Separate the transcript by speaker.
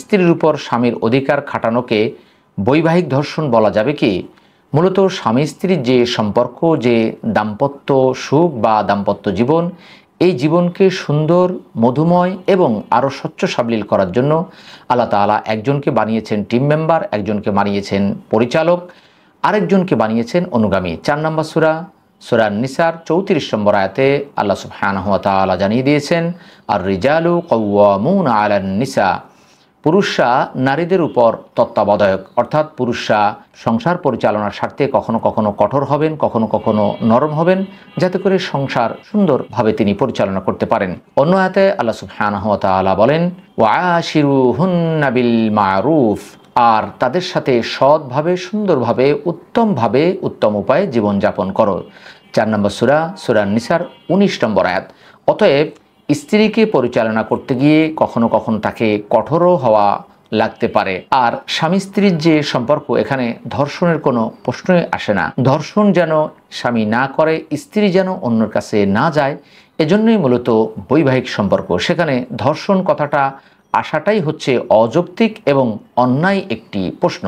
Speaker 1: স্ত্রীর উপর স্বামীর অধিকার খাটানোকে বৈবাহিক ধর্ষণ বলা যাবে কি? মূলত স্বামী স্ত্রীর যে সম্পর্ক, যে দাম্পত্য সুখ বা দাম্পত্য জীবন, এই জীবনকে সুন্দর, মধুময় এবং আরও স্বচ্ছ সাবলীল করার জন্য আল্লাহ তাআলা একজনকে বানিয়েছেন টিম মেম্বার, একজনকে বানিয়েছেন পরিচালক, আরেকজনকে বানিয়েছেন অনুগামী। 4 নম্বর সূরা, সূরা নিসার 34 নম্বর আয়াতে আল্লাহ সুবহানাহু ওয়া তাআলা জানিয়ে দিয়েছেন, আর রিজালু কাওয়ামুনা আলান নিসা, পুরুষরা নারীদের উপর তত্ত্বাবধায়ক, অর্থাৎ পুরুষরা সংসার পরিচালনার স্বার্থে কখনো কখনো কঠোর হবেন, কখনো কখনো নরম হবেন, যাতে করে সংসার সুন্দরভাবে তিনি পরিচালনা করতে পারেন। অন্য আয়াতে আল্লাহ সুবহানাহু ওয়া তাআলা বলেন, ওয়াআশিরুহুন্না বিল মারুফ, আর তাদের সাথে সৎভাবে, সুন্দরভাবে, উত্তমভাবে, উত্তম উপায়ে জীবনযাপন করো। 4 নম্বর সূরা, সূরা নিসার 19 নম্বর আয়াত। অতএব স্ত্রীকে পরিচালনা করতে গিয়ে কখনো কখনো তাকে কঠোরও হওয়া লাগতে পারে। আর স্বামী স্ত্রীর যে সম্পর্ক, এখানে ধর্ষণের কোনো প্রশ্নই আসে না। ধর্ষণ যেন স্বামী না করে, স্ত্রী যেন অন্যের কাছে না যায়, এজন্যই মূলত বৈবাহিক সম্পর্ক। সেখানে ধর্ষণ কথাটা আসাটাই হচ্ছে অযৌক্তিক এবং অন্যায় একটি প্রশ্ন।